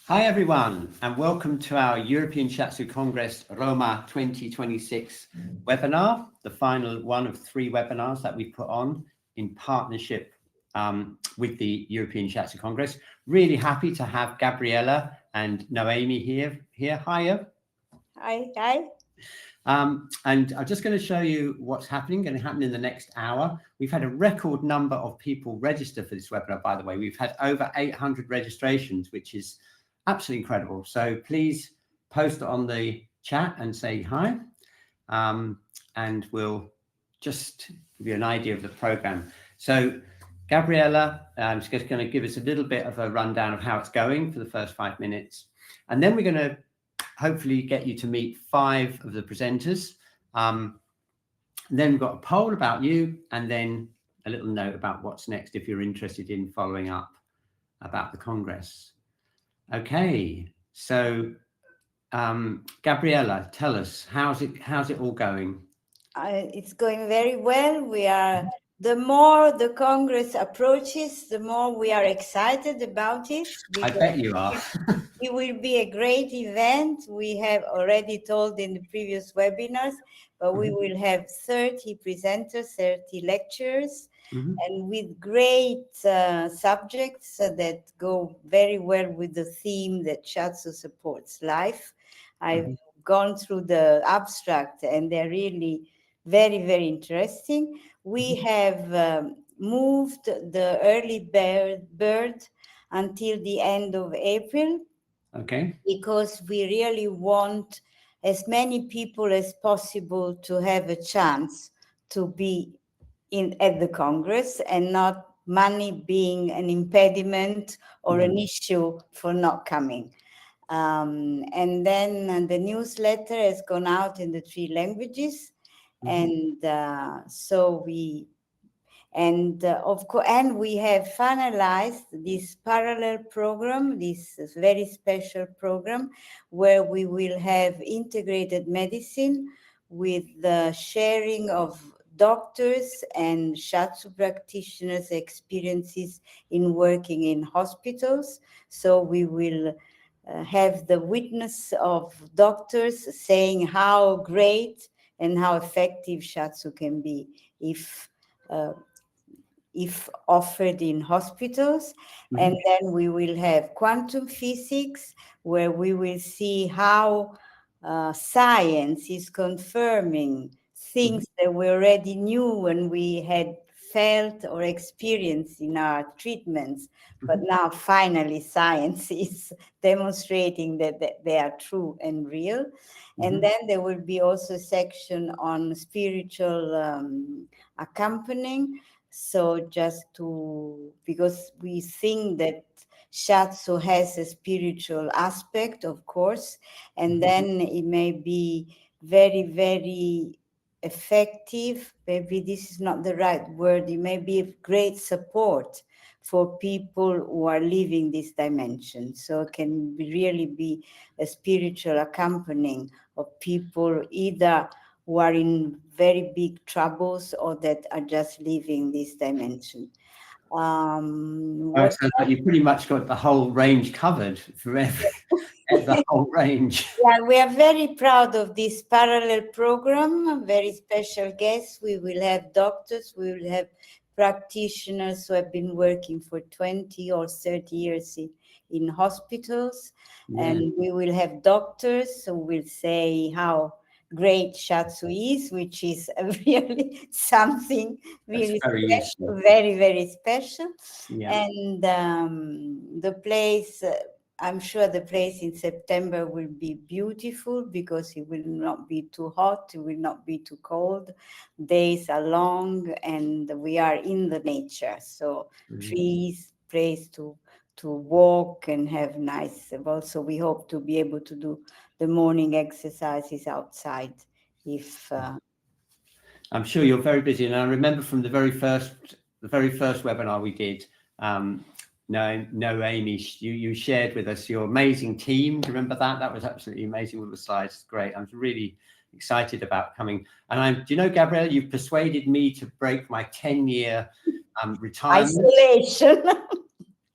Hi everyone, and welcome to our European Shiatsu Congress Roma 2026 webinar, the final one of 3 webinars that we put on in partnership with the European Shiatsu Congress. Really happy to have Gabriella and Noemi here. Hiya. Hi. And I'm just going to show you what's going to happen in the next hour. We've had a record number of people register for this webinar, by the way. We've had over 800 registrations, which is absolutely incredible. So please post it on the chat and say hi. And we'll just give you an idea of the program. So Gabriella is just going to give us a little bit of a rundown of how it's going for the first 5 minutes. And then we're going to hopefully get you to meet 5 of the presenters. Then we've got a poll about you, and then a little note about what's next if you're interested in following up about the Congress. Okay, so Gabriella, tell us, how's it all going? It's going very well. The more the Congress approaches, the more we are excited about it. I bet you are. It will be a great event. We have already told in the previous webinars, but we will have 30 presenters, 30 lecturers, and with great subjects that go very well with the theme that Shiatsu supports life. I've gone through the abstract, and they're really very, very interesting. We have moved the early bird until the end of April. Okay. Because we really want as many people as possible to have a chance to be at the Congress, and not money being an impediment or an issue for not coming. And then the newsletter has gone out in the 3 languages. And so we have finalized this parallel program, this very special program, where we will have integrated medicine with the sharing of doctors and Shiatsu practitioners' experiences in working in hospitals. So we will have the witness of doctors saying how great and how effective Shiatsu can be if offered in hospitals. And then we will have quantum physics, where we will see how science is confirming things that we already knew and we had felt or experienced in our treatments. But now finally science is demonstrating that they are true and real. And then there will be also a section on spiritual accompanying. So because we think that Shiatsu has a spiritual aspect, of course, and then it may be very, very effective. Maybe this is not the right word. It may be of great support for people who are living this dimension. So it can really be a spiritual accompanying of people either who are in very big troubles or that are just living this dimension. It sounds like you pretty much got the whole range covered for the whole range. Yeah, we are very proud of this parallel program. Very special guests. We will have doctors. We will have practitioners who have been working for 20 or 30 years in hospitals. And we will have doctors who will say how great Shiatsu is, which is really something really special, very, very special. And the place, I'm sure the place in September will be beautiful, because it will not be too hot, it will not be too cold. Days are long, and we are in the nature. So trees, place to walk and have nice. Also, we hope to be able to do the morning exercises outside. I'm sure you're very busy, and I remember from the very first webinar we did, Noemi, you shared with us your amazing team. Do you remember that? That was absolutely amazing with the slides. Great. I was really excited about coming. And do you know, Gabrielle, you've persuaded me to break my 10-year retirement. Isolation.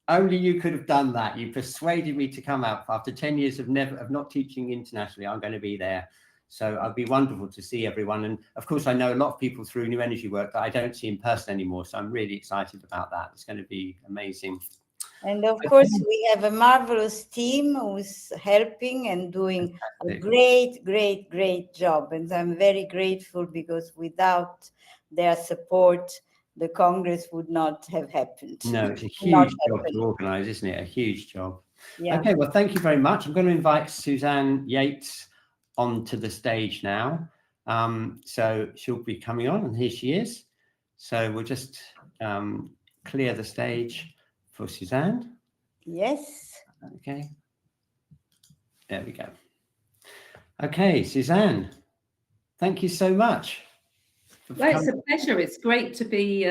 Only you could have done that. You persuaded me to come out after 10 years of not teaching internationally. I'm going to be there. So it'd be wonderful to see everyone. And of course, I know a lot of people through New Energy work that I don't see in person anymore. So I'm really excited about that. It's going to be amazing. And of course, we have a marvelous team who's helping and doing a great, great, great job. And I'm very grateful, because without their support, the Congress would not have happened. No, it's a huge job to organize, isn't it? A huge job. Yeah. Okay, well, thank you very much. I'm going to invite Suzanne Yates onto the stage now. So she'll be coming on, and here she is. So we'll just clear the stage for Suzanne. Yes. Okay. There we go. Okay, Suzanne, thank you so much. Well, it's a pleasure. It's great to be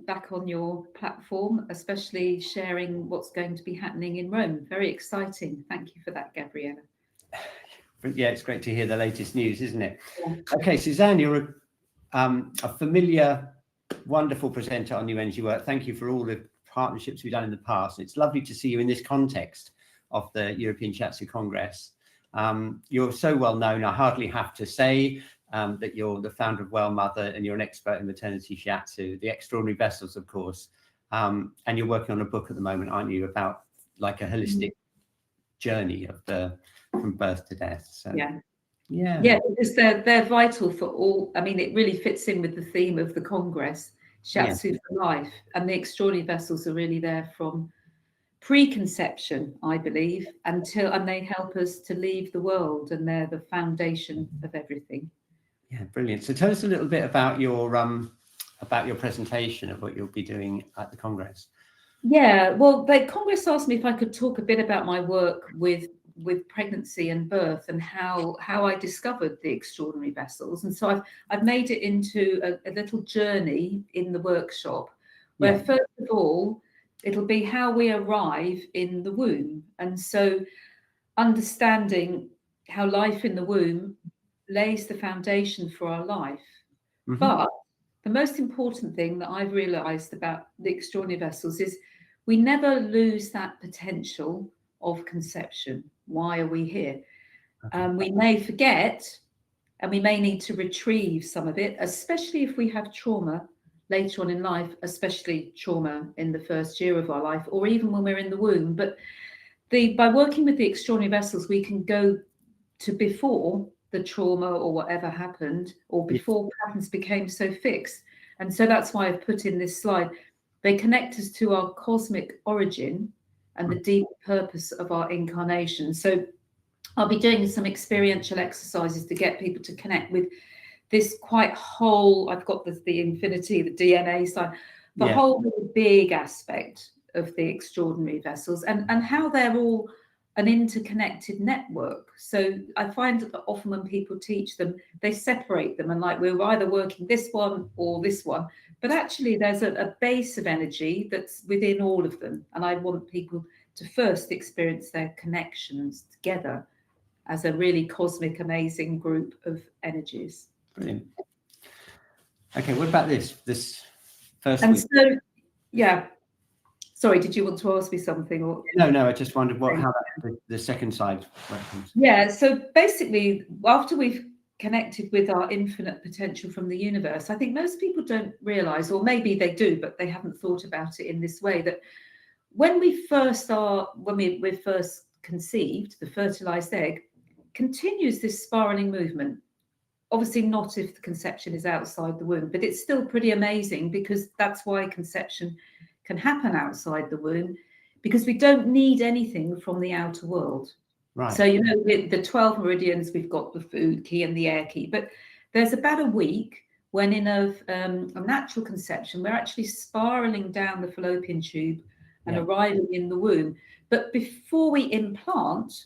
back on your platform, especially sharing what's going to be happening in Rome. Very exciting. Thank you for that, Gabriella. Yeah, it's great to hear the latest news, isn't it? Yeah. Okay, Suzanne, you're a familiar, wonderful presenter on New Energy Work. Thank you for all the partnerships we've done in the past. It's lovely to see you in this context of the European Shiatsu Congress. You're so well known, I hardly have to say that you're the founder of Well Mother, and you're an expert in maternity shiatsu, the extraordinary vessels, of course. And you're working on a book at the moment, aren't you, about like a holistic journey of from birth to death. So yeah, because they're vital for all. I mean, it really fits in with the theme of the Congress, Shiatsu for Life, and the extraordinary vessels are really there from preconception, I believe, and they help us to leave the world, and they're the foundation of everything. Yeah, brilliant. So tell us a little bit about your presentation of what you'll be doing at the Congress. Yeah, well, the Congress asked me if I could talk a bit about my work with pregnancy and birth, and how I discovered the extraordinary vessels. And so I've made it into a little journey in the workshop, where first of all, it'll be how we arrive in the womb. And so understanding how life in the womb lays the foundation for our life. Mm-hmm. But the most important thing that I've realized about the extraordinary vessels is we never lose that potential of conception. Why are we here? Okay. We may forget, and we may need to retrieve some of it, especially if we have trauma later on in life, especially trauma in the first year of our life, or even when we're in the womb. But by working with the extraordinary vessels, we can go to before the trauma or whatever happened, or before patterns became so fixed. And so that's why I've put in this slide. They connect us to our cosmic origin and the deep purpose of our incarnation. So I'll be doing some experiential exercises to get people to connect with this quite whole, I've got the infinity, the DNA side, the whole big aspect of the extraordinary vessels, and how they're all an interconnected network. So I find that often when people teach them, they separate them, and like we're either working this one or this one, but actually there's a base of energy that's within all of them. And I want people to first experience their connections together as a really cosmic, amazing group of energies. Brilliant. Okay, what about this first and week? So, yeah. Sorry, did you want to ask me something? Or No, I just wondered how the second side works. Yeah, so basically, after we've connected with our infinite potential from the universe, I think most people don't realize, or maybe they do, but they haven't thought about it in this way, that when we're first conceived, the fertilized egg continues this spiraling movement. Obviously not if the conception is outside the womb, but it's still pretty amazing, because that's why conception can happen outside the womb, because we don't need anything from the outer world. Right. So, with the 12 meridians, we've got the food key and the air key, but there's about a week when in a natural conception, we're actually spiraling down the fallopian tube and arriving in the womb. But before we implant,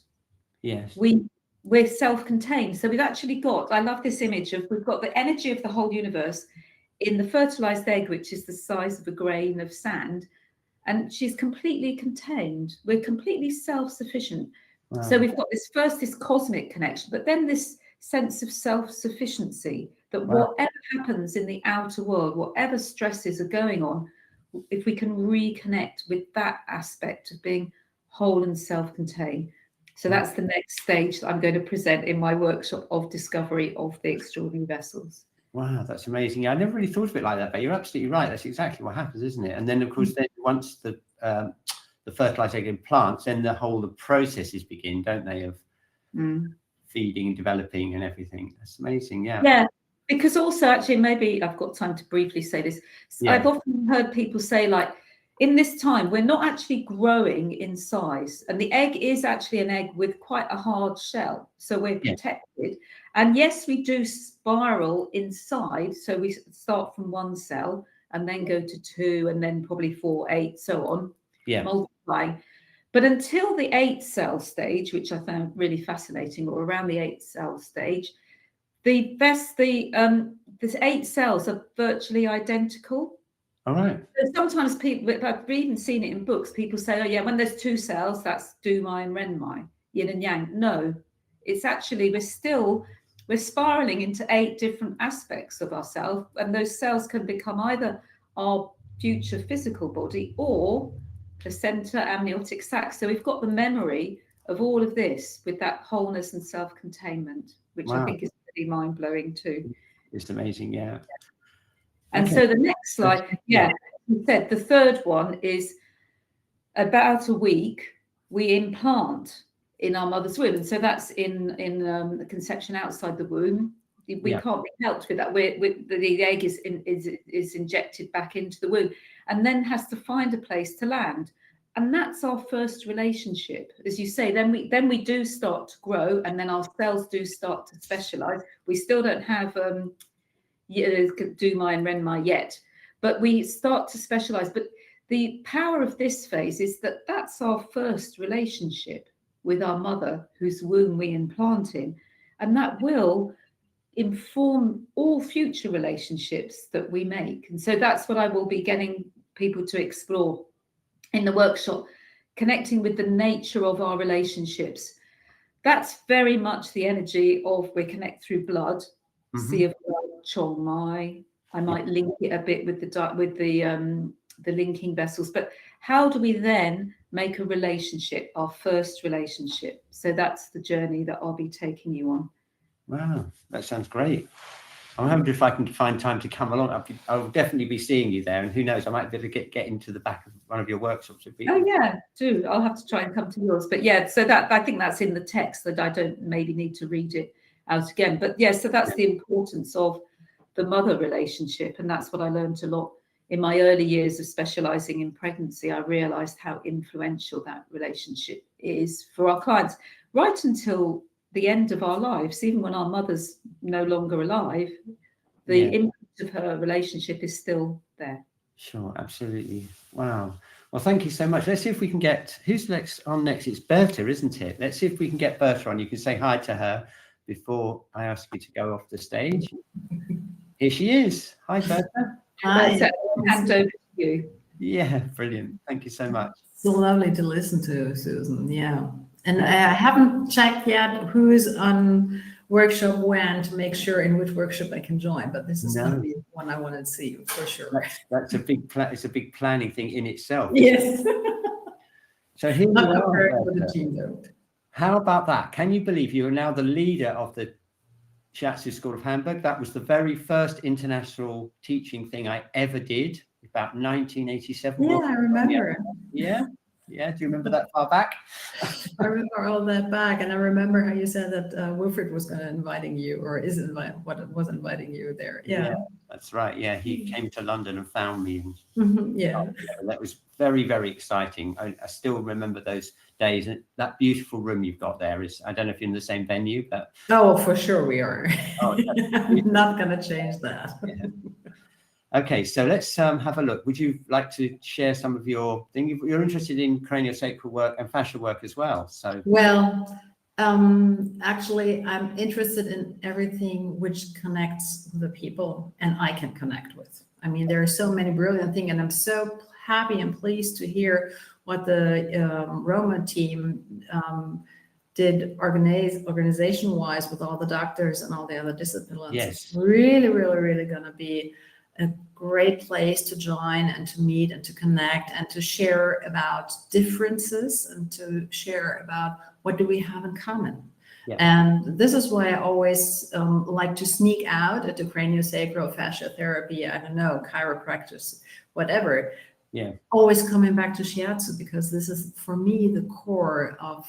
we're self-contained. So we've actually got, I love this image of, we've got the energy of the whole universe in the fertilized egg, which is the size of a grain of sand, and she's completely contained. We're completely self-sufficient. Wow. So we've got this cosmic connection, but then this sense of self-sufficiency, that whatever happens in the outer world, whatever stresses are going on, if we can reconnect with that aspect of being whole and self-contained. So that's the next stage that I'm going to present in my workshop of discovery of the extraordinary vessels. Wow, that's amazing. I never really thought of it like that, but you're absolutely right. That's exactly what happens, isn't it? And then, of course, then once the fertilization plants, then the processes begin, don't they, of feeding and developing and everything. That's amazing. Yeah. Yeah, because also, actually, maybe I've got time to briefly say this. Yeah. I've often heard people say, like, in this time, we're not actually growing in size. And the egg is actually an egg with quite a hard shell. So we're protected. And yes, we do spiral inside. So we start from 1 cell and then go to 2 and then probably 4, 8, so on, multiplying. But until the 8-cell stage, which I found really fascinating, or around the 8-cell stage, these 8 cells are virtually identical. All right. So sometimes people, I've even seen it in books, people say, oh yeah, when there's 2 cells, that's do mai and ren mai, yin and yang. No, it's actually, we're spiraling into 8 different aspects of ourselves, and those cells can become either our future physical body or placenta, amniotic sac. So we've got the memory of all of this with that wholeness and self-containment, which I think is really mind-blowing too. It's amazing, yeah. And so the next slide, you said the third one is about a week we implant in our mother's womb. And so that's in the conception outside the womb. We can't be helped with that. The egg is injected back into the womb and then has to find a place to land. And that's our first relationship. As you say, then we do start to grow, and then our cells do start to specialize. We still don't have do mai and ren mai yet, but we start to specialize. But the power of this phase is that that's our first relationship with our mother, whose womb we implant in, and that will inform all future relationships that we make. And so that's what I will be getting people to explore in the workshop, connecting with the nature of our relationships. That's very much the energy of we connect through blood, sea of blood, chong mai. I might link it a bit with the linking vessels, but how do we then make a relationship, our first relationship? So that's the journey that I'll be taking you on. Wow, that sounds great. I'm wondering if I can find time to come along. I'll definitely be seeing you there, and who knows, I might be able to get into the back of one of your workshops. Oh yeah, do. I'll have to try and come to yours. But yeah, so that I think that's in the text, that I don't maybe need to read it out again. But yeah, so that's the importance of the mother relationship, and that's what I learned a lot in my early years of specializing in pregnancy. I realized how influential that relationship is for our clients right until the end of our lives. Even when our mother's no longer alive, the impact of her relationship is still there. Sure, absolutely. Wow. Well, thank you so much. Let's see if we can get, who's next on next? It's Berta, isn't it? Let's see if we can get Berta on. You can say hi to her before I ask you to go off the stage. Here she is. Hi, Berta. Hi. Berta, hand over to you. Yeah, brilliant. Thank you so much. So lovely to listen to, Susan. Yeah. And I haven't checked yet who's on workshop when, to make sure in which workshop I can join, but this is going to be one I want to see for sure. That's a big it's a big planning thing in itself. Yes. So here we are. With the team, though. How about that? Can you believe you are now the leader of the Shiatsu School of Hamburg? That was the very first international teaching thing I ever did, about 1987. Yeah, I remember. Yeah. Yeah, do you remember that far back? I remember all that back, and I remember how you said that Wilfred was going to inviting you, or was inviting you there. Yeah, that's right. Yeah, he came to London and found me. And, yeah, that was very, very exciting. I still remember those days. That beautiful room you've got there is, I don't know if you're in the same venue, but for sure we are. I'm not going to change that. Yeah. Okay, so let's have a look. Would you like to share some of your thing? You're interested in craniosacral work and fascia work as well. So actually, I'm interested in everything which connects the people and I can connect with. I mean, there are so many brilliant things, and I'm so happy and pleased to hear what the Roma team did organization-wise with all the doctors and all the other disciplines. Yes. It's really, really, really going to be a great place to join and to meet and to connect and to share about differences and to share about what do we have in common. Yeah. And this is why I always like to sneak out at the craniosacral therapy, I don't know, chiropractic, whatever. Yeah. Always coming back to shiatsu, because this is for me the core of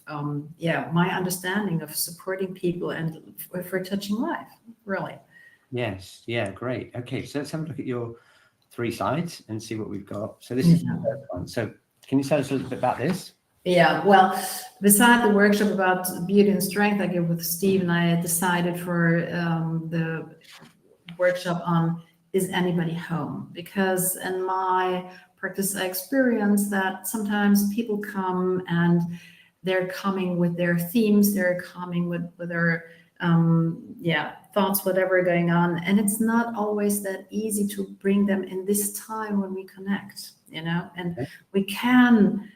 my understanding of supporting people and for touching life, really. Yes. Yeah. Great. Okay. So let's have a look at your 3 slides and see what we've got. So this is the first one. So can you tell us a little bit about this? Yeah, well, beside the workshop about beauty and strength I gave with Steve, and I decided for the workshop on is anybody home? Because in my practice, I experienced that sometimes people come and they're coming with their themes, they're coming with their thoughts, whatever going on, and it's not always that easy to bring them in this time when we connect, and we can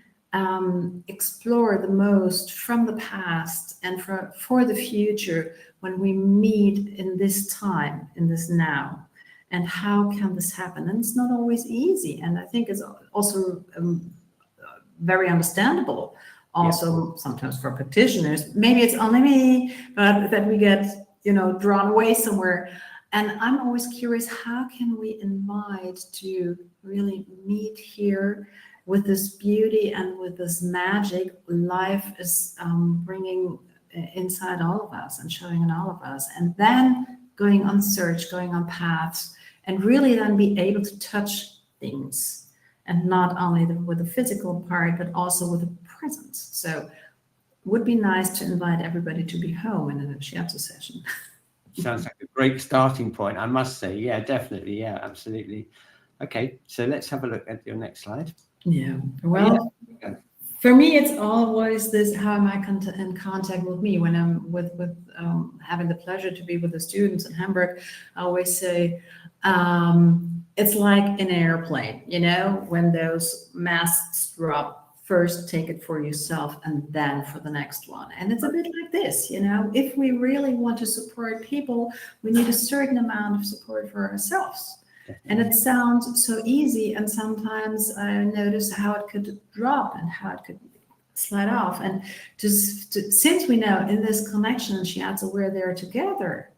explore the most from the past and for the future when we meet in this time, in this now. And how can this happen? And it's not always easy. And I think it's also very understandable. Also, sometimes for practitioners, maybe it's only me, but that we get, drawn away somewhere. And I'm always curious, how can we invite to really meet here with this beauty and with this magic life is bringing inside all of us and showing in all of us, and then going on search, going on paths, and really then be able to touch things, and not only with the physical part, but also with the presence. So it would be nice to invite everybody to be home in a shiatsu session. Sounds like a great starting point, I must say. Yeah, definitely. Yeah, absolutely. Okay, so let's have a look at your next slide. Yeah, well, for me, it's always this, how am I in contact with me? When I'm with having the pleasure to be with the students in Hamburg, I always say, it's like an airplane, when those masks drop, first take it for yourself and then for the next one. And it's a bit like this, if we really want to support people, we need a certain amount of support for ourselves. And it sounds so easy, and sometimes I notice how it could drop and how it could slide off. And since we know in this connection in shiatsu we're there together,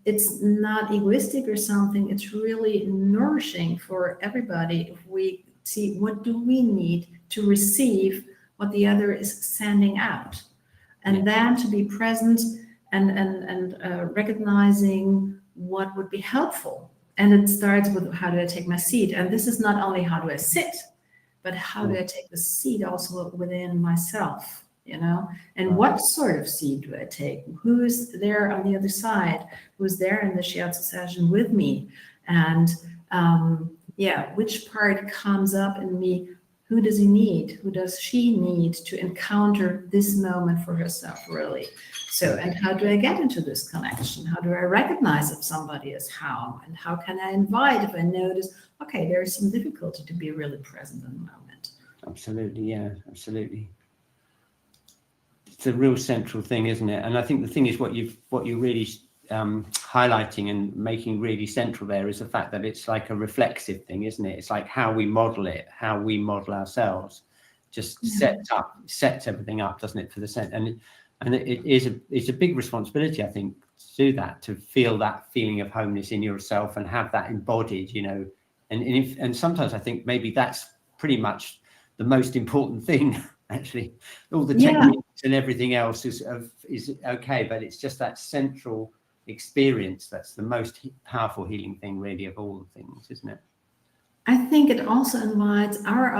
it's not egoistic or something. It's really nourishing for everybody if we see what do we need to receive what the other is sending out, and then to be present and recognizing what would be helpful. And it starts with, how do I take my seat? And this is not only how do I sit, but how do I take the seat also within myself, and what sort of seat do I take? Who's there on the other side? Who's there in the shiatsu session with me? And which part comes up in me? Who does he need? Who does she need to encounter this moment for herself, really? So, and how do I get into this connection? How do I recognize if somebody is how? And how can I invite if I notice, okay, there is some difficulty to be really present in the moment? Absolutely, yeah, absolutely. It's a real central thing, isn't it? And I think the thing is what you're really highlighting and making really central there is the fact that it's like a reflexive thing, isn't it? It's like how we model it, how we model ourselves, just sets everything up, doesn't it, for the sense. And it's a big responsibility, I think, to do that, to feel that feeling of homeness in yourself and have that embodied, and sometimes I think maybe that's pretty much the most important thing, actually. All the techniques and everything else is okay, but it's just that central experience that's the most powerful healing thing, really, of all the things, isn't it? I think it also invites our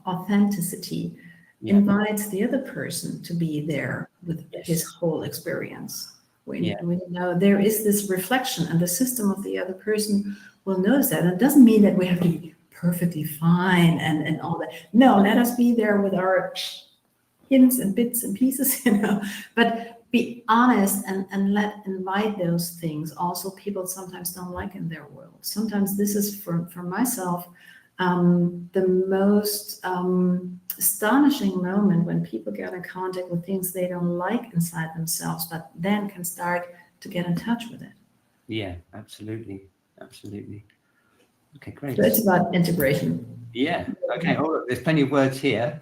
authenticity, invites the other person to be there with his whole experience. We know there is this reflection, and the system of the other person will notice that. And it doesn't mean that we have to be perfectly fine and all that. No, let us be there with our hints and bits and pieces, but be honest and invite those things. Also, people sometimes don't like in their world. Sometimes this is for myself the most astonishing moment when people get in contact with things they don't like inside themselves, but then can start to get in touch with it. Yeah, absolutely. Okay, great. So it's about integration. Yeah. Okay. Oh, look, there's plenty of words here.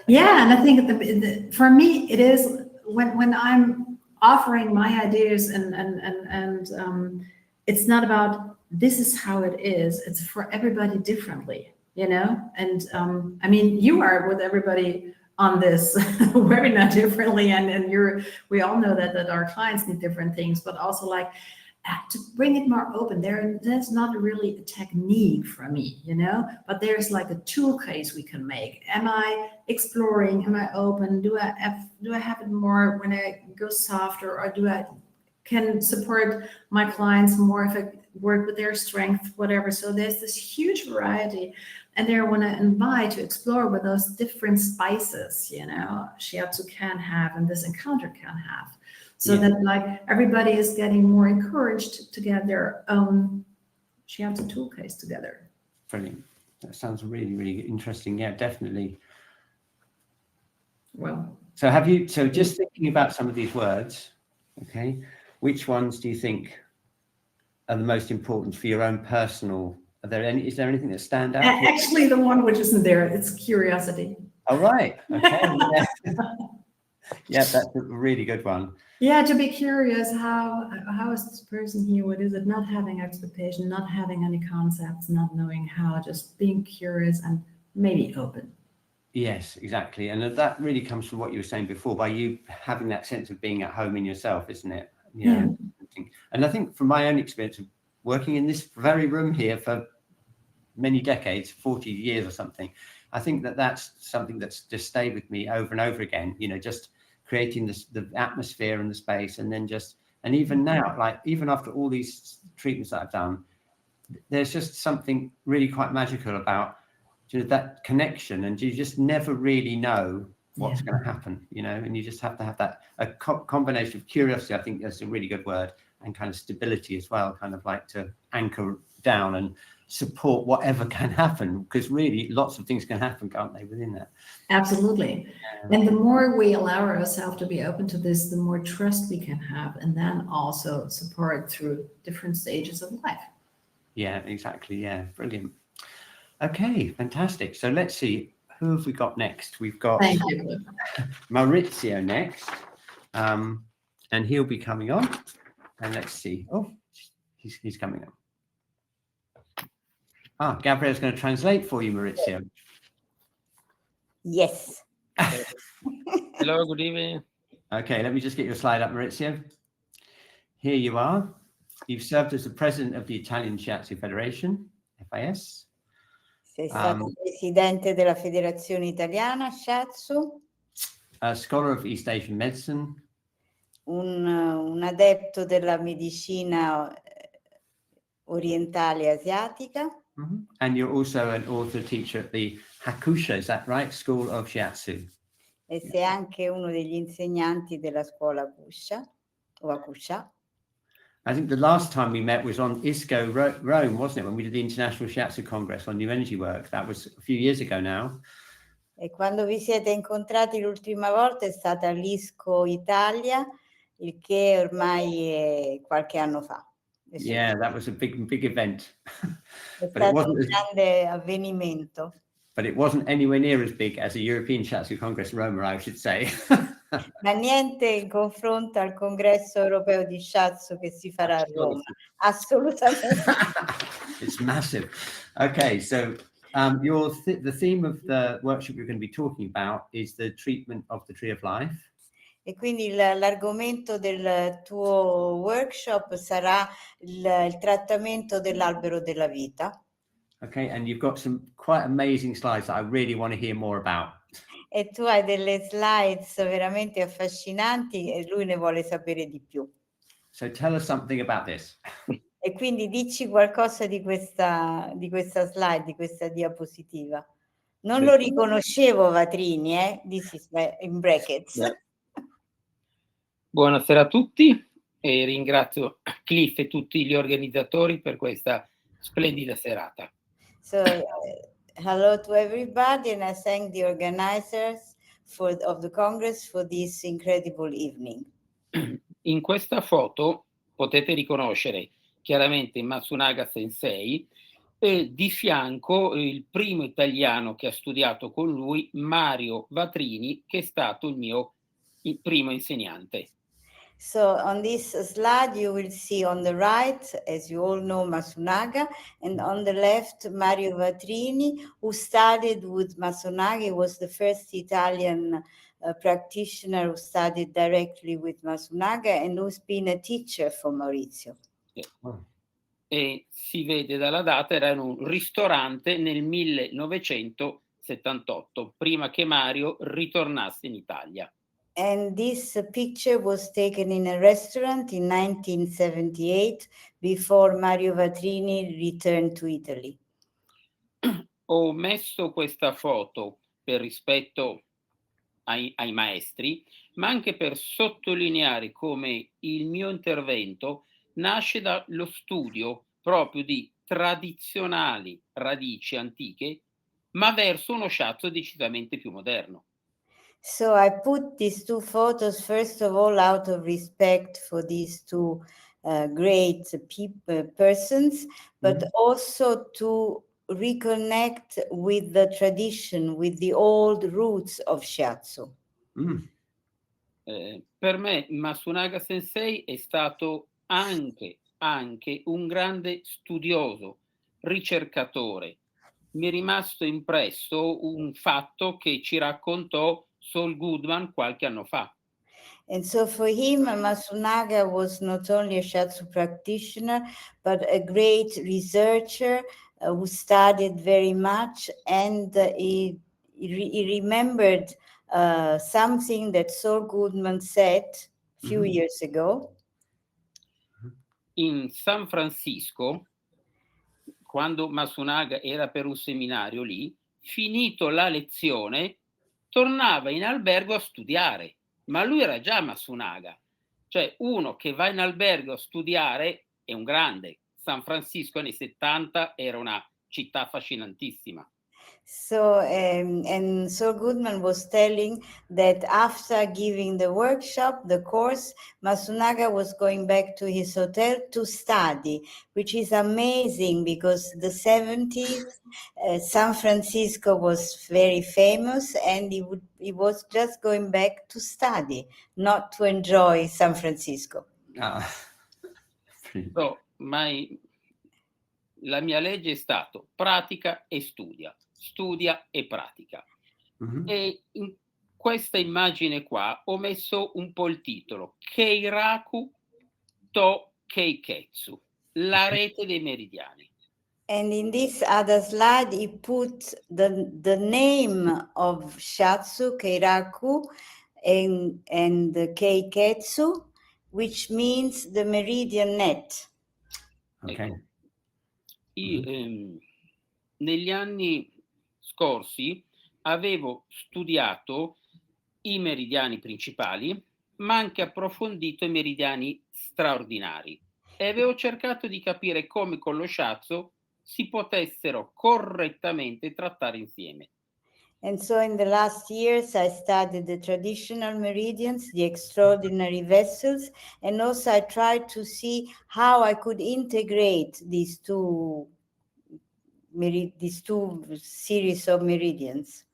Yeah, and I think for me, it is when I'm offering my ideas and it's not about this is how it is. It's for everybody differently, you know. And I mean, you are with everybody on this webinar differently, and we all know that our clients need different things, but also like to bring it more open. There's not really a technique for me, you know, but there's like a tool case we can make. Am I exploring? Am I open? Do I have it more when I go softer, or can support my clients more if I work with their strength, whatever. So there's this huge variety, and there I want to invite to explore what those different spices, you know, shiatsu can have and this encounter can have. So that like everybody is getting more encouraged to get their own shiatsu tool case together. Brilliant. That sounds really, really interesting. Yeah, definitely. Well, so just thinking about some of these words, okay, which ones do you think are the most important for your own personal? Is there anything that stand out? Actually, the one which isn't there, it's curiosity. Oh, right. Okay. Yeah, that's a really good one. Yeah, to be curious, how is this person here? What is it? Not having expectation, not having any concepts, not knowing how, just being curious and maybe open. Yes, exactly. And that really comes from what you were saying before, by you having that sense of being at home in yourself, isn't it? You know, and I think from my own experience of working in this very room here for many decades, 40 years or something, I think that's something that's just stayed with me over and over again, you know, just creating the atmosphere and the space. And then and even now, like even after all these treatments that I've done, there's just something really quite magical about, you know, that connection, and you just never really know what's going to happen, you know, and you just have to have that combination of curiosity. I think that's a really good word, and kind of stability as well, kind of like to anchor down and support whatever can happen, because really lots of things can happen, can't they, within that? Absolutely. And the more we allow ourselves to be open to this, the more trust we can have, and then also support through different stages of life. Yeah, exactly. Yeah, brilliant. Okay, fantastic. So let's see, who have we got next? We've got Maurizio next, and he'll be coming on. And let's see. Oh, he's coming on. Gabrielle's going to translate for you, Maurizio. Yes. Hello, good evening. Okay, let me just get your slide up, Maurizio. Here you are. You've served as the president of the Italian Shiatsu Federation, FIS. Sei stato presidente della Federazione Italiana Shiatsu. A scholar of East Asian medicine. Un adepto della medicina orientale asiatica. Mm-hmm. And you're also an author teacher at the Hakusha, is that right? School of Shiatsu. E sei anche uno degli insegnanti della scuola Hakusha o Hakusha. I think the last time we met was on ESC Rome, wasn't it? When we did the International Shiatsu Congress on New Energy Work. That was a few years ago now. E quando vi siete incontrati l'ultima volta è stata all'ISCO Italia, il che ormai è qualche anno fa. Yeah, that was a big event. È stato un grande avvenimento. But it wasn't anywhere near as big as the European Shiatsu Congress Roma, I should say. Ma niente in confronto al Congresso Europeo di Shiatsu che si farà a Roma. Assolutamente. It's massive. Okay, so the theme of the workshop you're going to be talking about is the treatment of the tree of life. E quindi l'argomento del tuo workshop sarà il trattamento dell'albero della vita. Okay, and you've got some quite amazing slides that I really want to hear more about. E tu hai delle slides veramente affascinanti e lui ne vuole sapere di più. So tell us something about this. E quindi dici qualcosa di questa slide, di questa diapositiva. Non lo riconoscevo, Vatrini, This is in brackets. Yeah. Buonasera a tutti e ringrazio Cliff e tutti gli organizzatori per questa splendida serata. So, hello to everybody, and I thank the organizers of the Congress for this incredible evening. In questa foto potete riconoscere chiaramente Matsunaga Sensei, e di fianco il primo italiano che ha studiato con lui, Mario Vatrini, che è stato il primo insegnante. So on this slide, you will see on the right, as you all know, Matsunaga, and on the left, Mario Vatrini, who studied with Matsunaga. He was the first Italian practitioner who studied directly with Matsunaga and who's been a teacher for Maurizio. E si vede dalla data, era in un ristorante nel 1978, prima che Mario ritornasse in Italia. And this picture was taken in a restaurant in 1978 before Mario Vatrini returned to Italy. Ho messo questa foto per rispetto ai maestri, ma anche per sottolineare come il mio intervento nasce dallo studio proprio di tradizionali radici antiche, ma verso uno shiatsu decisamente più moderno. So I put these two photos, first of all, out of respect for these two great persons, but also to reconnect with the tradition, with the old roots of Shiatsu. Per me Matsunaga Sensei è stato anche un grande studioso, ricercatore. Mi è rimasto impresso un fatto che ci raccontò Saul Goodman qualche anno fa. And so for him, Matsunaga was not only a Shiatsu practitioner, but a great researcher who studied very much, and he remembered something that Saul Goodman said a few years ago. In San Francisco, quando Matsunaga era per un seminario lì, finito la lezione, tornava in albergo a studiare, ma lui era già Matsunaga, cioè uno che va in albergo a studiare è un grande. San Francisco nei 70 era una città affascinantissima. So, and Saul Goodman was telling that after giving the workshop, the course, Matsunaga was going back to his hotel to study, which is amazing because the 70s, San Francisco was very famous, and he was just going back to study, not to enjoy San Francisco. So, la mia legge è stato pratica e studia e pratica. E in questa immagine qua ho messo un po' il titolo Keiraku to Keiketsu, la rete dei meridiani. And in this other slide, he put the name of Shiatsu, Keiraku, and Keiketsu, which means the meridian net. Okay. Io, negli anni scorsi avevo studiato i meridiani principali, ma anche approfondito i meridiani straordinari, e avevo cercato di capire come con lo shiatsu si potessero correttamente trattare insieme. And so in the last years, I studied the traditional meridians, the extraordinary vessels, and also I tried to see how I could integrate these two series of meridians.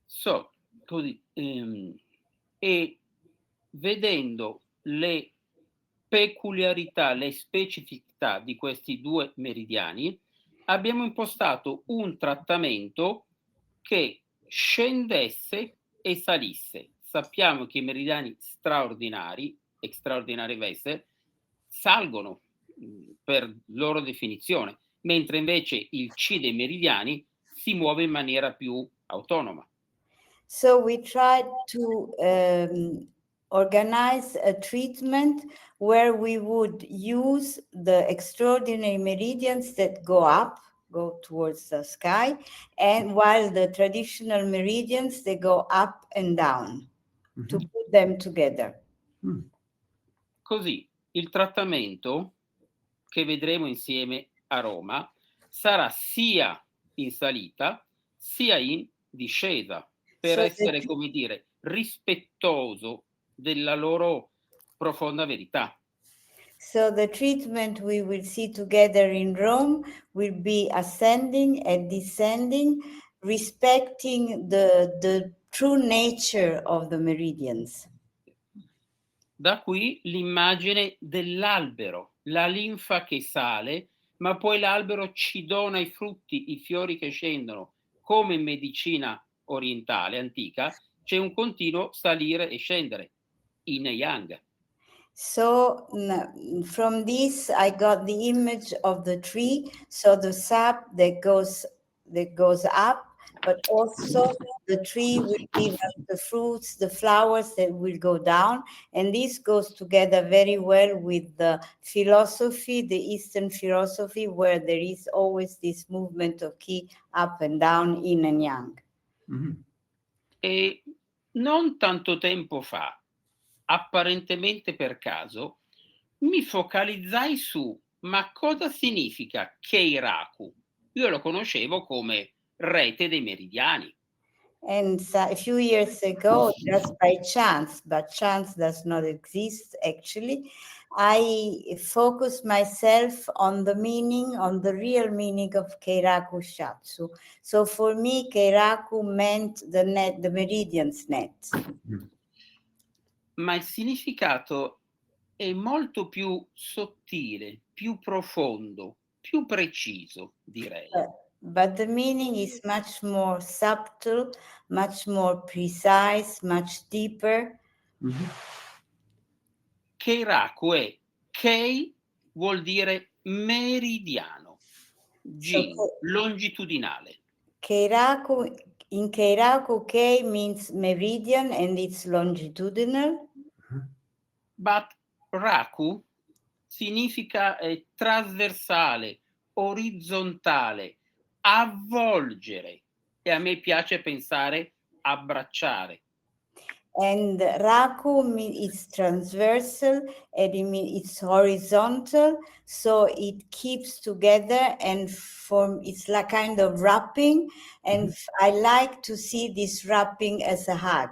So, così, e vedendo le peculiarità, le specificità di questi due meridiani, abbiamo impostato un trattamento che scendesse e salisse. Sappiamo che i meridiani straordinari, extraordinary vessel, salgono per loro definizione, mentre invece il C dei meridiani si muove in maniera più autonoma. So we tried to organize a treatment where we would use the extraordinary meridians that go towards the sky, and while the traditional meridians, they go up and down, to put them together. Così il trattamento che vedremo insieme a Roma sarà sia in salita sia in discesa, per essere, come dire, rispettoso della loro profonda verità. So the treatment we will see together in Rome will be ascending and descending, respecting the true nature of the meridians. Da qui l'immagine dell'albero, la linfa che sale, ma poi l'albero ci dona i frutti, i fiori che scendono. Come in medicina orientale antica, c'è un continuo salire e scendere, yin e yang. So from this, I got the image of the tree. So the sap that goes up, but also the tree will give us the fruits, the flowers that will go down. And this goes together very well with the philosophy, the Eastern philosophy, where there is always this movement of ki up and down, yin and yang. Mm-hmm. E non tanto tempo fa, apparentemente per caso, mi focalizzai su ma cosa significa Keiraku? Io lo conoscevo come rete dei meridiani. And a few years ago, just by chance, but chance does not exist actually, I focused myself on the meaning, on the real meaning of Keiraku Shiatsu. So for me, Keiraku meant the net, the meridian's net. Ma il significato è molto più sottile, più profondo, più preciso, direi. But the meaning is much more subtle, much more precise, much deeper. Mm-hmm. Keiraku è Kei vuol dire meridiano, Jin, longitudinale. Keiraku, in Keiraku, Kei means meridian and it's longitudinal. But Raku significa trasversale, orizzontale, avvolgere, e a me piace pensare abbracciare. And Raku is transversal and it's horizontal, so it keeps together and it's like kind of wrapping. And I like to see this wrapping as a hug.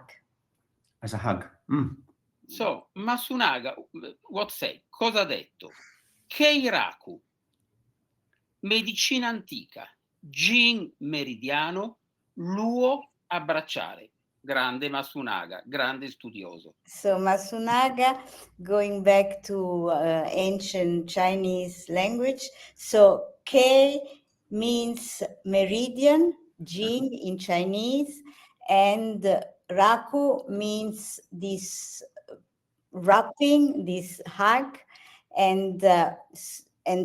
As a hug. Mm. So, Masunaga, what say? Cosa ha detto? Keiraku, medicina antica, Jin meridiano, Luo abbracciare. Grande Masunaga, grande studioso. So Masunaga, going back to ancient Chinese language, so Kei means meridian, Jin in Chinese, and Raku means this wrapping, this hug, and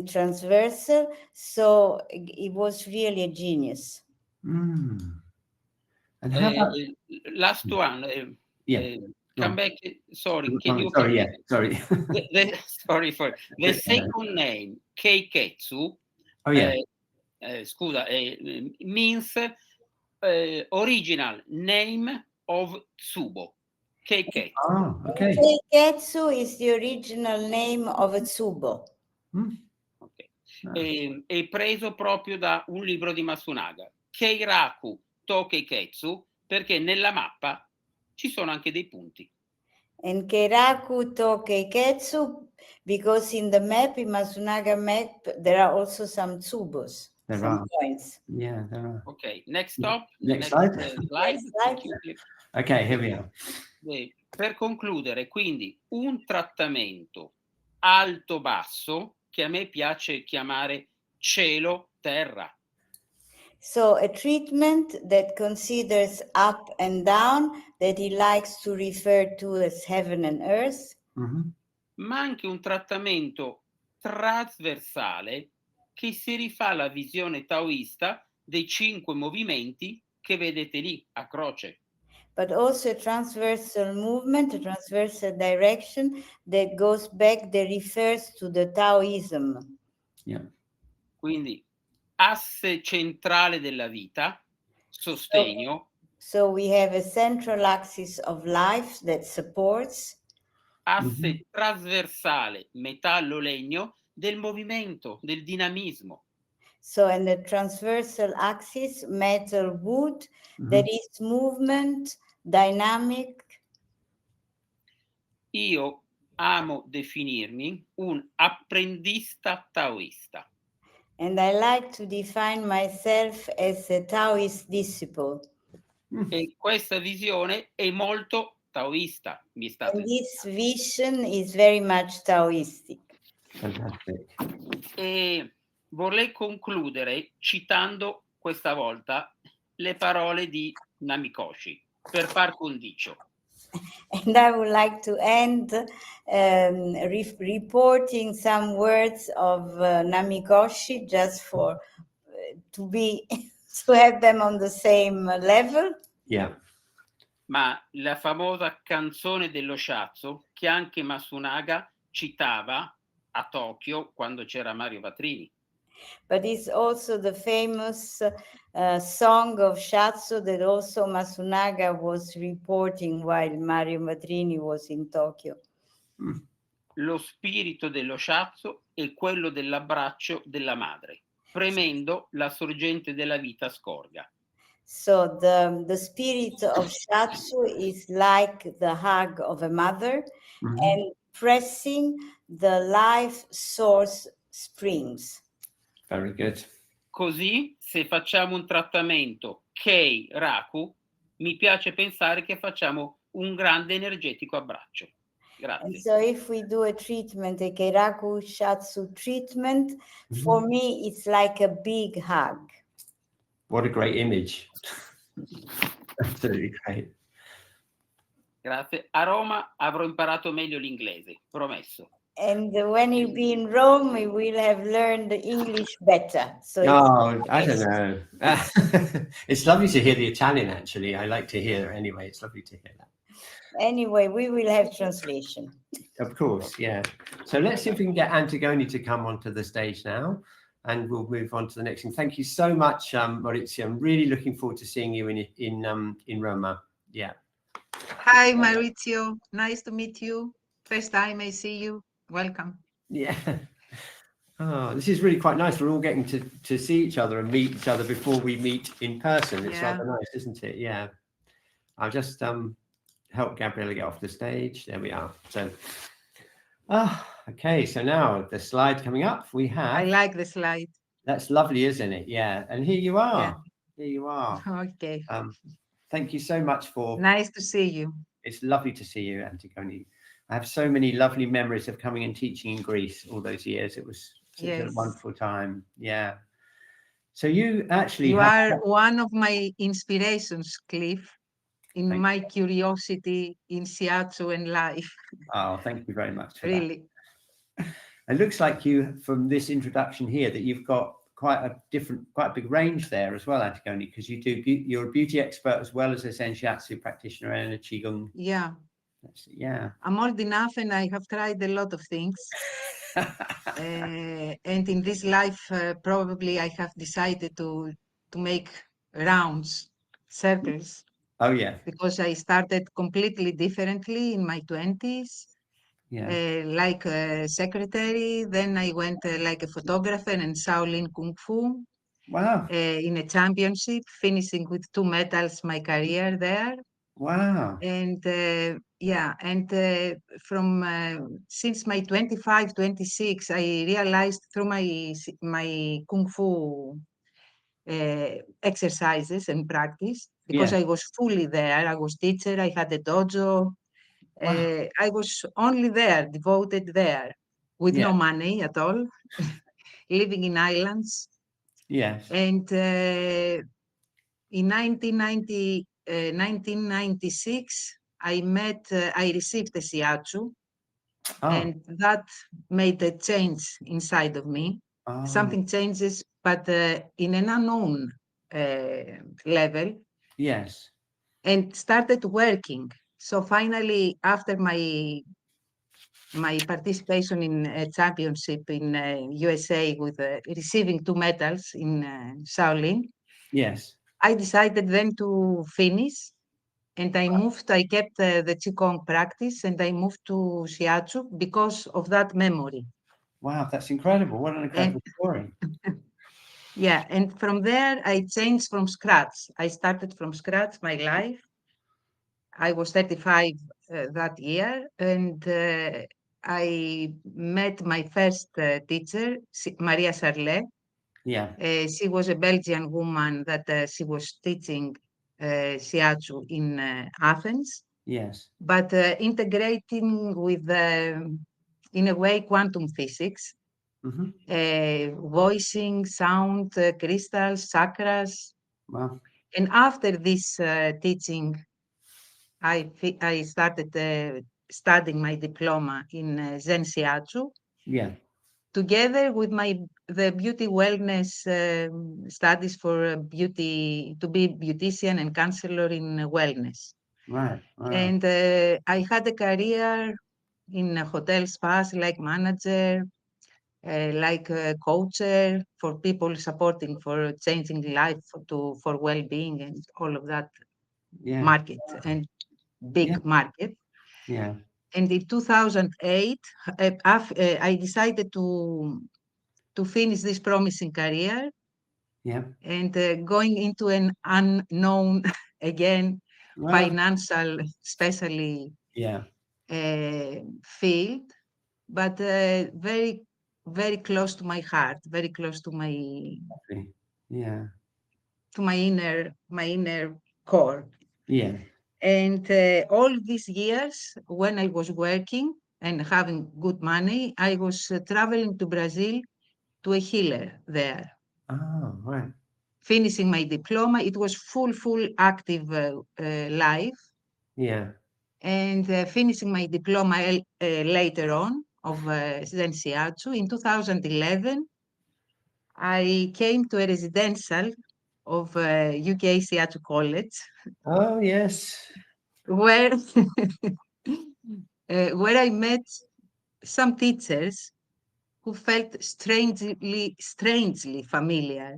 transversal. So it was really a genius. Mm. And how about last one? Come back. Sorry, can you? Sorry, yeah, sorry. Sorry for the second name, Keiketsu. Oh yeah. Scusa, means original name of Tsubo. Keiketsu. Oh, okay. Keiketsu is the original name of a Tsubo. Okay. È preso proprio da un libro di Masunaga, Keiraku to Keiketsu, perché nella mappa ci sono anche dei punti. And Keiraku to Keiketsu, because in the map, in Masunaga map, there are also some tsubos, some points. Yeah, there are. Okay, next stop. Next slide. Slide. Okay, here we are. Per concludere, quindi, un trattamento alto-basso che a me piace chiamare cielo-terra. So a treatment that considers up and down, that he likes to refer to as heaven and earth. Mm-hmm. Ma anche un trattamento trasversale che si rifà alla visione taoista dei 5 movimenti che vedete lì a croce. But also a transversal movement, a transversal direction that goes back, that refers to the Taoism. Yeah. Quindi asse centrale della vita, sostegno. So we have a central axis of life that supports. Asse trasversale, metallo-legno, del movimento, del dinamismo. So, and the transversal axis, metal wood, that is movement, dynamic. Io amo definirmi un apprendista taoista. And I like to define myself as a Taoist disciple. E questa visione è molto taoista, mi è stato And this vision is very much Taoistic. Fantastic. E vorrei concludere citando questa volta le parole di Namikoshi, per par condicio. And I would like to end reporting some words of Namikoshi just for to have them on the same level. Yeah. Ma la famosa canzone dello shiatsu che anche Masunaga citava a Tokyo quando c'era Mario Vatrini. But it's also the famous song of Shiatsu that also Masunaga was reporting while Mario Vatrini was in Tokyo. Lo spirito dello shiatsu è quello dell'abbraccio della madre, premendo la sorgente della vita scorga. So the spirit of Shiatsu is like the hug of a mother and pressing the life source springs. Very good. Così, se facciamo un trattamento Kei Raku, mi piace pensare che facciamo un grande energetico abbraccio. And Grazie. so if we do a treatment, a Keiraku Shiatsu treatment, for me, it's like a big hug. What a great image. Absolutely great. Grazie. A Roma avrò imparato meglio l'inglese, promesso. And when you be in Rome, we will have learned English better. So Oh, I don't know. It's lovely to hear the Italian, actually. I like to hear it anyway. It's lovely to hear that. Anyway, we will have translation. Of course, yeah. So let's see if we can get Antigone to come onto the stage now, and we'll move on to the next thing. Thank you so much, Maurizio. I'm really looking forward to seeing you in Roma. Yeah. Hi, Maurizio. Nice to meet you. First time I see you. Welcome. Yeah. Oh, this is really quite nice. We're all getting to see each other and meet each other before we meet in person. It's Yeah. rather nice, isn't it? Yeah. I'll just help Gabriella get off the stage. There we are. So, okay. So now the slide coming up, we have. I like the slide. That's lovely, isn't it? Yeah. And here you are. Yeah. Here you are. Okay. Thank you so much for. Nice to see you. It's lovely to see you, Antigone. I have so many lovely memories of coming and teaching in Greece all those years. It was such a wonderful time. Yeah. So you actually are one of my inspirations, Cliff, in my curiosity in Shiatsu and life. Oh, thank you very much for really. That. It looks like you, from this introduction here, that you've got quite a big range there as well, Antigone, because you're a beauty expert as well as a Zen Shiatsu practitioner and a Qigong. Yeah. Yeah. I'm old enough and I have tried a lot of things. And in this life, probably I have decided to make rounds, circles. Oh, yeah. Because I started completely differently in my 20s. Yeah. Like a secretary, then I went like a photographer and Shaolin Kung Fu. Wow. In a championship, finishing with 2 medals my career there. Wow. And from since my 25, 26, I realized through my Kung Fu exercises and practice, because I was fully there. I was teacher, I had a dojo. Wow. I was only there, devoted there, with no money at all, living in islands. Yes. And in 1996, I received a Shiatsu, and that made a change inside of me. Something changes, but in an unknown level. Yes. And started working. So finally, after my participation in a championship in USA with receiving 2 medals in Shaolin. Yes. I decided then to finish, and I kept the Qigong practice, and I moved to Shiatsu because of that memory. Wow, that's incredible. What an incredible story. Yeah, and from there, I changed from scratch. I started from scratch my life. I was 35 that year, and I met my first teacher, Maria Sarlet. Yeah. She was a Belgian woman that she was teaching Shiatsu in Athens, Yes. but integrating with, in a way, quantum physics, voicing, sound, crystals, chakras. Wow. And after this teaching, I started studying my diploma in Zen Shiatsu. Yeah. Together with the beauty wellness studies for beauty, to be beautician and counselor in wellness. Right. Wow. And I had a career in hotel spas, like manager, like a coacher for people supporting for changing life for well-being and all of that market and big market. Yeah. And in 2008, I decided to finish this promising career. Yeah. And going into an unknown, again, financial, especially field, but very, very close to my heart, very close to my to my inner core. Yeah. And all these years, when I was working and having good money, I was traveling to Brazil to a healer there. Oh, right. Finishing my diploma, it was full active life. Yeah. And finishing my diploma later on of Zen Shiatsu in 2011, I came to a residential of UK Shiatsu College. Oh, yes. Where where I met some teachers who felt strangely familiar.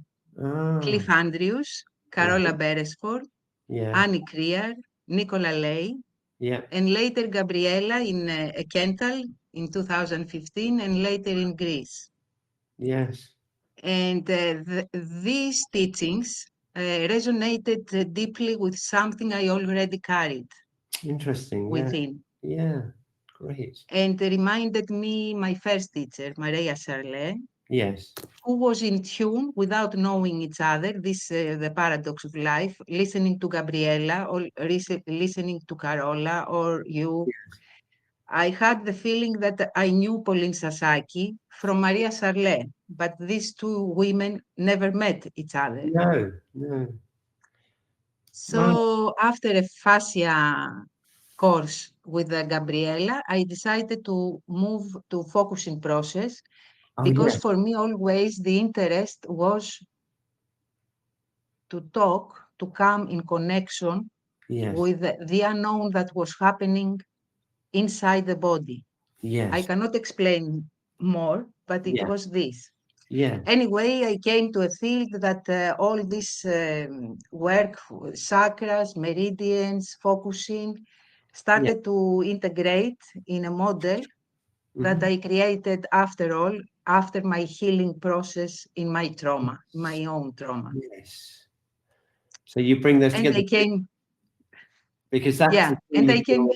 Cliff Andrews, Carola Beresford, Annie Creer, Nicola Lay, and later Gabriela in Kental in 2015, and later in Greece. Yes. And these teachings resonated deeply with something I already carried. Interesting. Within. Yeah. Great. And reminded me my first teacher, Maria Sarlet. Yes. Who was in tune without knowing each other, this the paradox of life, listening to Gabriela or listening to Carola or you. Yes. I had the feeling that I knew Pauline Sasaki from Maria Sarlet, but these two women never met each other. No. So after a fascia course with Gabriela, I decided to move to focusing process. Because for me, always the interest was to talk, to come in connection with the unknown that was happening inside the body. Yes. I cannot explain more, but it was this. Anyway, I came to a field that all this work, chakras, meridians, focusing, started to integrate in a model that I created after my healing process in my trauma, my own trauma. Yes. So you bring those together. And I came. Because that's yeah, and I came.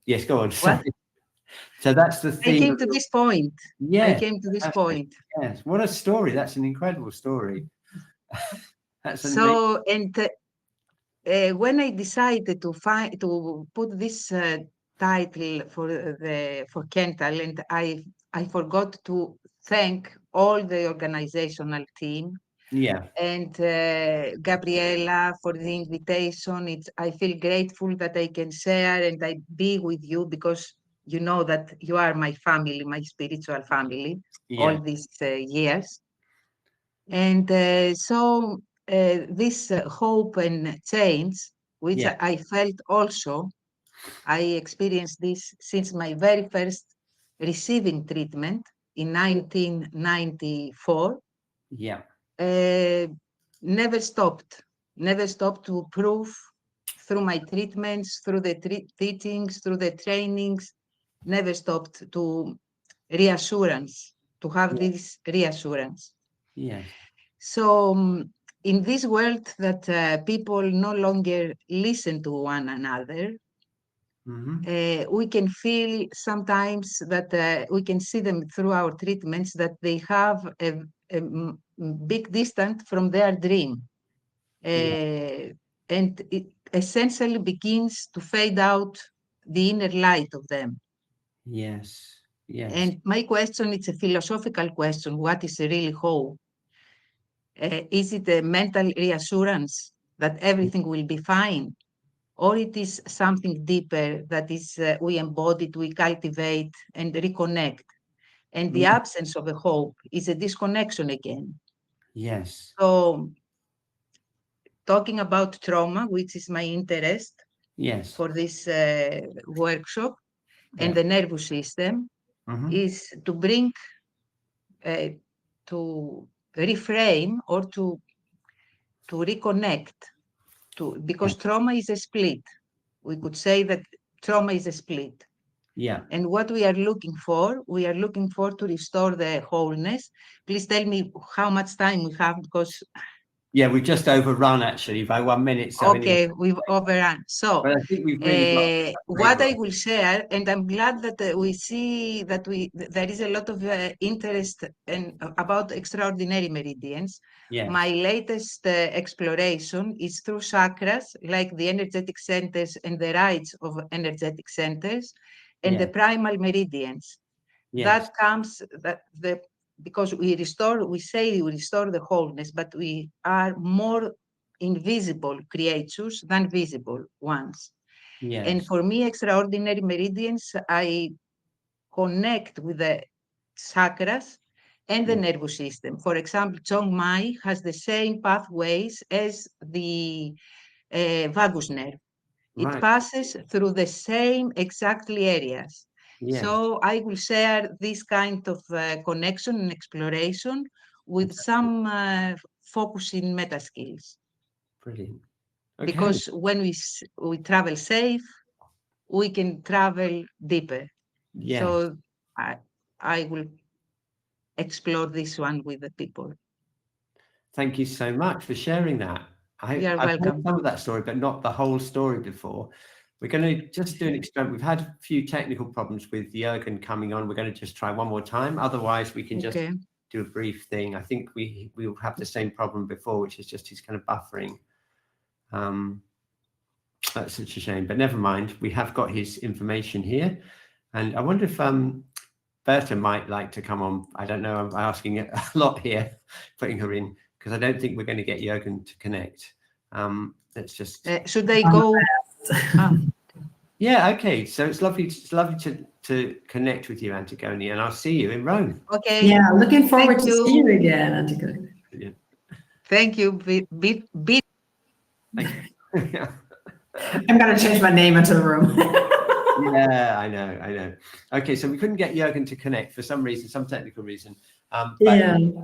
Yes, go on. What? So that's the thing. I came to this point. Yeah. I came to this point. Yes. What a story. That's an incredible story. That's so, and when I decided to put this title for Kental, and I forgot to thank all the organizational team. Yeah. And Gabriela for the invitation. I feel grateful that I can share and I be with you because you know that you are my family, my spiritual family, all these years. And so this hope and change, which I felt also, I experienced this since my very first receiving treatment in 1994. Yeah. Never stopped to prove through my treatments, through the teachings, through the trainings, never stopped to reassurance, to have this reassurance. Yes. So in this world that people no longer listen to one another, We can feel sometimes that we can see them through our treatments that they have a big distance from their dream. And it essentially begins to fade out the inner light of them. Yes. Yes. And my question, it's a philosophical question. What is really hope? Is it a mental reassurance that everything will be fine? Or it is something deeper that is we embody, we cultivate and reconnect. And the absence of a hope is a disconnection again. Yes. So talking about trauma, which is my interest for this workshop, and the nervous system, is to bring, to reframe or to reconnect, because trauma is a split. We could say that trauma is a split. Yeah. And what we are looking for to restore the wholeness. Please tell me how much time we have, because we've just overrun actually by 1 minute. So okay, anyway. we've overrun. So but I think we've really what I will share, and I'm glad that we see that there is a lot of interest about extraordinary meridians. Yes. My latest exploration is through chakras, like the energetic centers and the rights of energetic centers, and the primal meridians. That comes because we say we restore the wholeness, but we are more invisible creatures than visible ones. Yes. And for me, extraordinary meridians, I connect with the chakras and the nervous system. For example, Chong Mai has the same pathways as the vagus nerve. It passes through the same exactly areas. So I will share this kind of connection and exploration with some focus in meta skills. Brilliant. Because when we travel safe, we can travel deeper. So I will explore this one with the people. Thank you so much for sharing that. You're I've welcome. heard some of that story, but not the whole story before. We're going to just do an experiment. We've had a few technical problems with Jürgen coming on. We're going to just try one more time. Otherwise, we can just do a brief thing. I think we will have the same problem before, which is just he's kind of buffering. That's such a shame, but never mind. We have got his information here. And I wonder if Berta might like to come on. I don't know. I'm asking a lot here, putting her in, because I don't think we're going to get Jürgen to connect. Let's just. Should they go? Yeah. Okay. So it's lovely to connect with you, Antigone, and I'll see you in Rome. Okay. Yeah. Looking forward to see you again, Antigone. Yeah. Thank you. Thank you. I'm going to change my name into the room. Yeah, I know. Okay, so we couldn't get Jürgen to connect for some reason, some technical reason.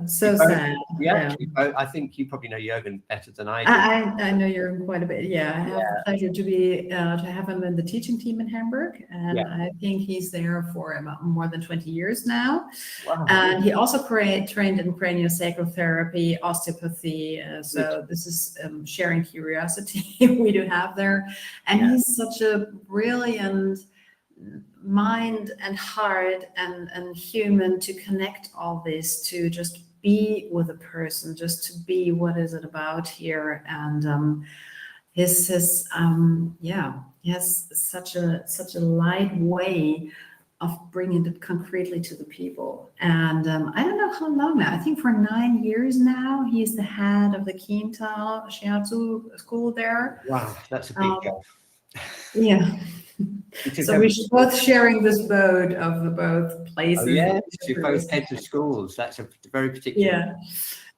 So sad. I think you probably know Jürgen better than I do. I know Jürgen quite a bit. Yeah, I have the pleasure to have him in the teaching team in Hamburg, and I think he's there for about more than 20 years now. Wow. And he also trained in craniosacral therapy, osteopathy. So this is sharing curiosity we do have there, and he's such a brilliant mind and heart and human to connect all this, to just be with a person, just to be what is it about here. And he has such a light way of bringing it concretely to the people. And I don't know how long now, I think for 9 years now, he's the head of the Kintal Shiatsu school there. Wow, that's a big gap. Yeah. So we're both sharing this boat of the both places. Oh, yes, you're both heads of schools. That's a very particular. Yeah.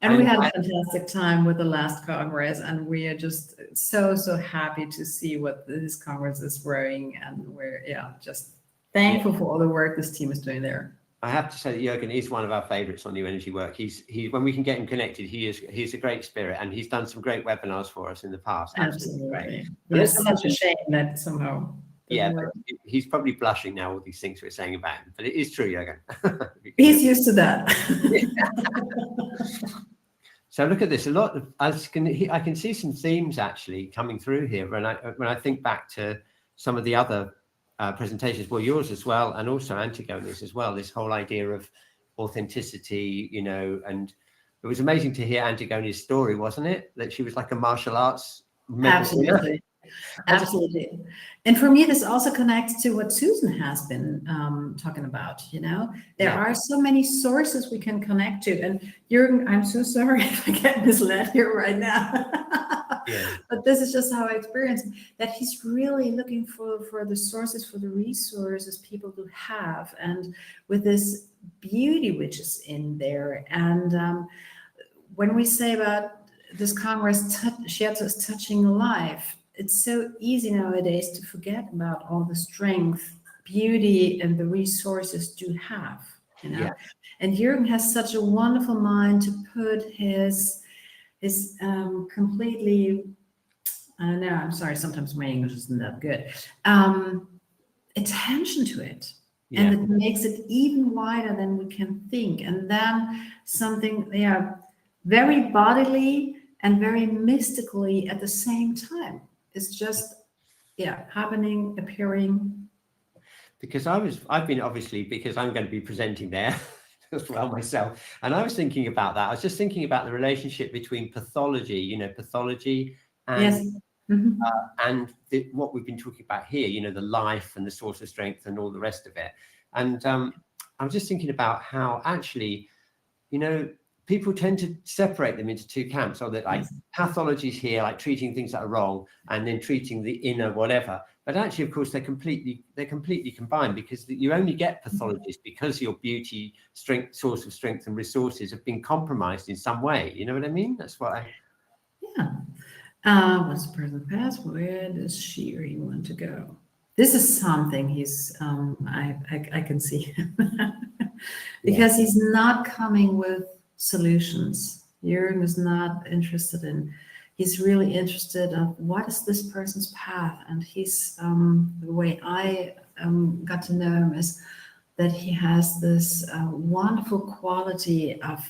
And we had a fantastic time with the last Congress, and we are just so happy to see what this Congress is growing, and we're just thankful for all the work this team is doing there. I have to say that Jürgen is one of our favorites on New Energy Work. He's when we can get him connected, he's a great spirit, and he's done some great webinars for us in the past. Absolutely. Right. It's such a shame that somehow. Yeah, but he's probably blushing now, all these things we're saying about him, but it is true, Jürgen. He's used to that. So look at this. A lot of I can see some themes actually coming through here when I think back to some of the other presentations, well, yours as well, and also Antigone's as well, this whole idea of authenticity, you know, and it was amazing to hear Antigone's story, wasn't it? That she was like a martial arts medal winner. Absolutely. Absolutely. And for me, this also connects to what Susan has been talking about. You know, there are so many sources we can connect to. And Jürgen, I'm so sorry if I get misled here right now. But this is just how I experience that he's really looking for the sources, for the resources people do have, and with this beauty which is in there. And when we say about this Congress, Shiatsu is touching life, it's so easy nowadays to forget about all the strength, beauty, and the resources do have, you know. And Jürgen has such a wonderful mind to put his completely, no, I'm sorry, sometimes my English isn't that good, attention to it. And it makes it even wider than we can think. And then something, very bodily and very mystically at the same time. It's just, happening, appearing. Because I've been obviously, because I'm going to be presenting there as well myself. And I was thinking about that. I was just thinking about the relationship between pathology, you know, pathology and, and what we've been talking about here, you know, the life and the source of strength and all the rest of it. And I was just thinking about how actually, you know, people tend to separate them into two camps, or that like pathology's here, like treating things that are wrong, and then treating the inner whatever. But actually, of course, they're completely combined, because you only get pathologies because your beauty, strength, source of strength and resources have been compromised in some way. You know what I mean? That's what what's the present past? Where does she or he want to go? This is something he's I can see because he's not coming with solutions. Jürgen is not interested in, he's really interested in what is this person's path. And he's, the way I got to know him is that he has this wonderful quality of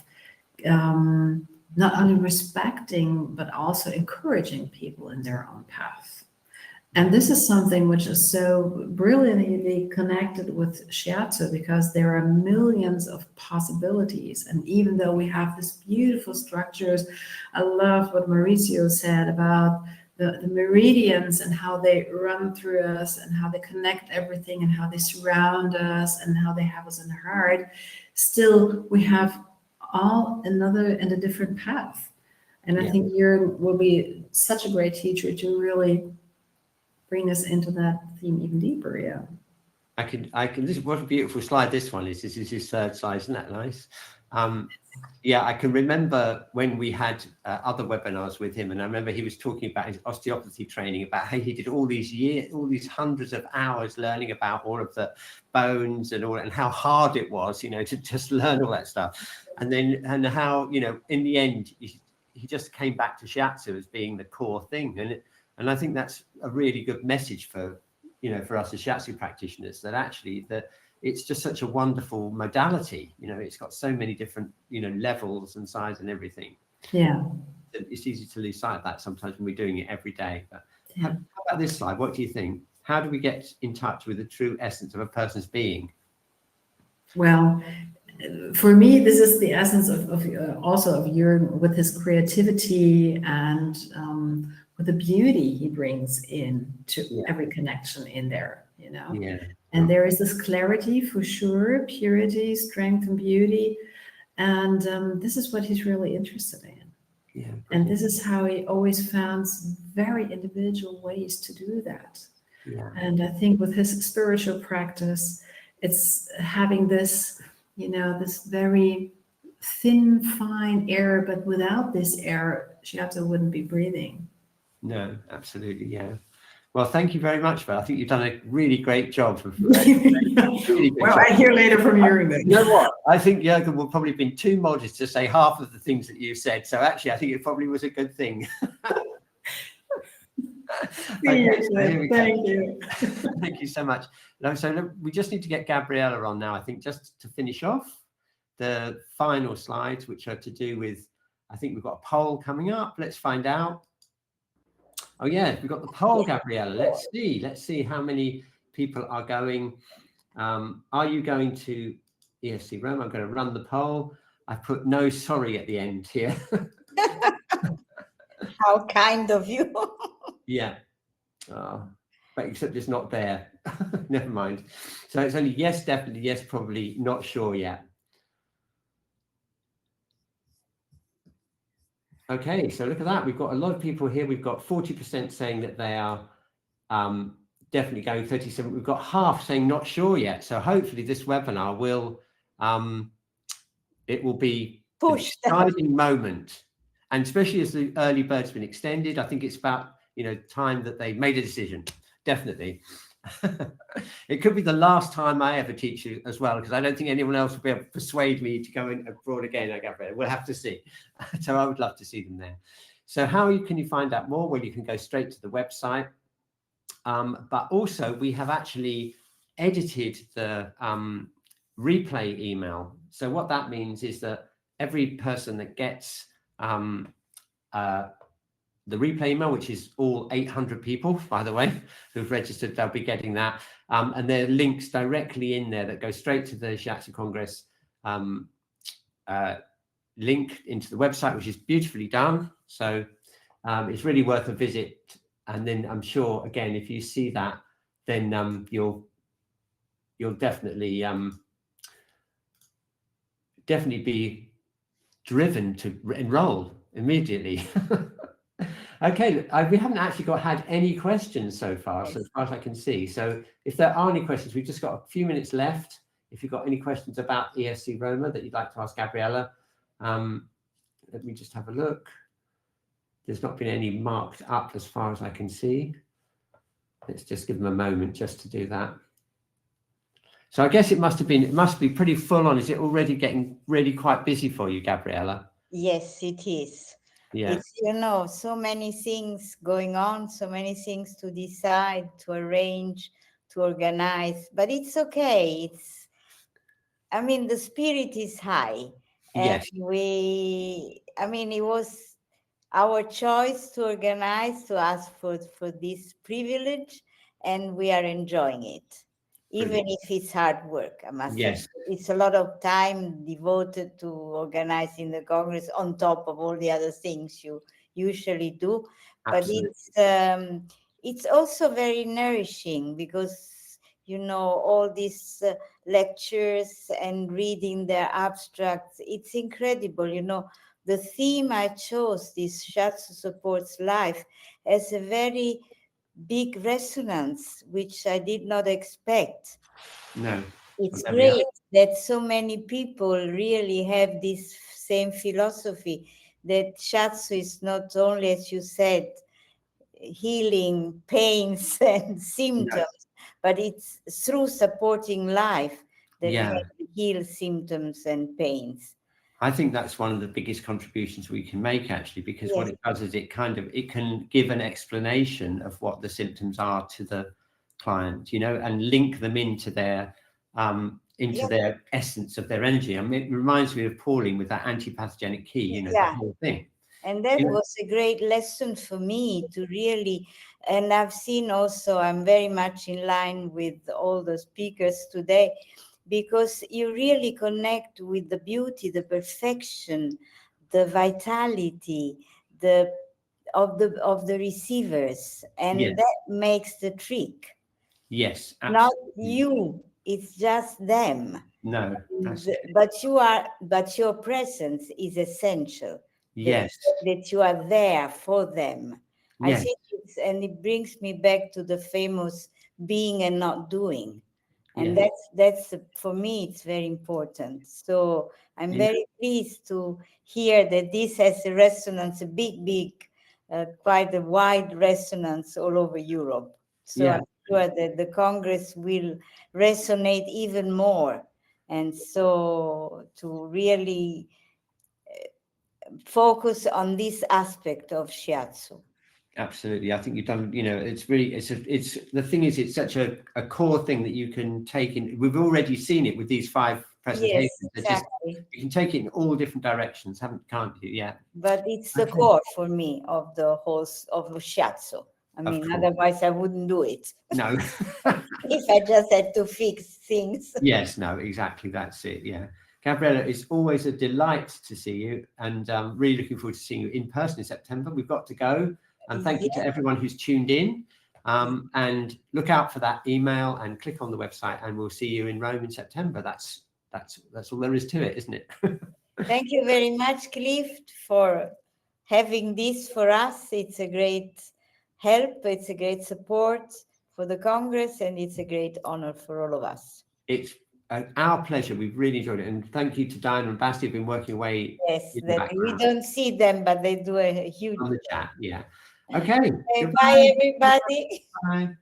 not only respecting, but also encouraging people in their own path. And this is something which is so brilliantly connected with Shiatsu, because there are millions of possibilities. And even though we have these beautiful structures, I love what Mauricio said about the meridians and how they run through us and how they connect everything and how they surround us and how they have us in the heart. Still, we have all another and a different path. And I think Jürgen will be such a great teacher to really bring us into that theme even deeper. I can. This is what a beautiful slide this one is. This is his third slide, isn't that nice? I can remember when we had other webinars with him, and I remember he was talking about his osteopathy training, about how he did all these hundreds of hours learning about all of the bones and all, and how hard it was, you know, to just learn all that stuff. And how, you know, in the end, he just came back to Shiatsu as being the core thing. And I think that's a really good message for, you know, for us as Shiatsu practitioners, that actually it's just such a wonderful modality. You know, it's got so many different, you know, levels and size and everything. It's easy to lose sight of that sometimes when we're doing it every day. But how about this slide? What do you think? How do we get in touch with the true essence of a person's being? Well, for me, this is the essence of also of Jürgen, with his creativity and with the beauty he brings in to every connection in there, you know. And there is this clarity for sure, purity, strength, and beauty, and this is what he's really interested in. And this is how he always found very individual ways to do that. And I think with his spiritual practice, it's having this, you know, this very thin, fine air, but without this air, Shiatsu wouldn't be breathing. No, absolutely, Well, thank you very much, Val. I think you've done a really great job. Well, I hear later from Jürgen. You know what? I think Jürgen will probably have been too modest to say half of the things that you said. So actually, I think it probably was a good thing. Thank you. Thank you so much. So we just need to get Gabriella on now, I think, just to finish off the final slides, which are to do with, I think we've got a poll coming up. Let's find out. Oh yeah, we've got the poll, Gabriella. Let's see how many people are going. Are you going to ESC Rome? I'm going to run the poll. I put no sorry at the end here. How kind of you. Yeah. But except it's not there. Never mind. So it's only yes, definitely, yes, probably, not sure yet. Okay, so look at that. We've got a lot of people here. We've got 40% saying that they are definitely going, 37. We've got half saying not sure yet. So hopefully this webinar will, it will be a deciding moment. And especially as the early bird's been extended, I think it's about, time that they made a decision. Definitely. It could be the last time I ever teach you as well, because I don't think anyone else will be able to persuade me to go abroad again. We'll have to see. So I would love to see them there. So how can you find out more? Well, you can go straight to the website. But also we have actually edited the replay email. So what that means is that every person that gets the replay email, which is all 800 people, by the way, who've registered, they'll be getting that. And there are links directly in there that go straight to the Shiatsu Congress link into the website, which is beautifully done. So it's really worth a visit. And then I'm sure, again, if you see that, then you'll definitely be driven to enroll immediately. Okay, we haven't actually had any questions so far, so as far as I can see. So if there are any questions, we've just got a few minutes left. If you've got any questions about ESC Roma that you'd like to ask Gabriella, let me just have a look. There's not been any marked up as far as I can see. Let's just give them a moment just to do that. So I guess it must be pretty full on. Is it already getting really quite busy for you, Gabriella? Yes, it is. Yeah. It's, so many things going on, so many things to decide, to arrange, to organize, but it's okay. The spirit is high. And Yes. it was our choice to organize, to ask for this privilege, and we are enjoying it. Even if it's hard work, I must say. It's a lot of time devoted to organizing the Congress on top of all the other things you usually do. Absolutely. But it's also very nourishing because, all these lectures and reading their abstracts, it's incredible. The theme I chose, this Shiatsu Supports Life, has a very big resonance, which I did not expect. No. It's great that so many people really have this same philosophy, that Shiatsu is not only, as you said, healing pains and symptoms, but it's through supporting life that we can heal symptoms and pains. I think that's one of the biggest contributions we can make, actually, because what it does is it can give an explanation of what the symptoms are to the client, and link them into their their essence of their energy. It reminds me of Pauline with that anti-pathogenic key, the whole thing. And that was a great lesson for me to really, and I've seen also, I'm very much in line with all the speakers today, because you really connect with the beauty, the perfection, the vitality, of the receivers, and that makes the trick. Yes, absolutely. Not you, it's just them. No, but your presence is essential. Yes, that you are there for them. Yes. I think and it brings me back to the famous being and not doing. And that's for me, it's very important. So I'm very pleased to hear that this has a resonance, a big, quite a wide resonance all over Europe. So I'm sure that the Congress will resonate even more. And so to really focus on this aspect of Shiatsu. Absolutely. I think you've done, it's really, it's the thing is, it's such a core thing that you can take in. We've already seen it with these 5 presentations. Yes, exactly. You can take it in all different directions, can't you? Yeah. But it's the core for me of the whole of Shiatsu. Otherwise I wouldn't do it. No. if I just had to fix things. Yes, no, exactly. That's it. Yeah. Gabriella, it's always a delight to see you, and really looking forward to seeing you in person in September. We've got to go. And thank you to everyone who's tuned in. And look out for that email and click on the website, and we'll see you in Rome in September. That's all there is to it, isn't it? Thank you very much, Cliff, for having this for us. It's a great help. It's a great support for the Congress, and it's a great honor for all of us. It's our pleasure. We've really enjoyed it. And thank you to Diana and Basti who've been working away. Yes, we don't see them, but they do a huge on the chat. Yeah. Okay. Bye, everybody. Bye.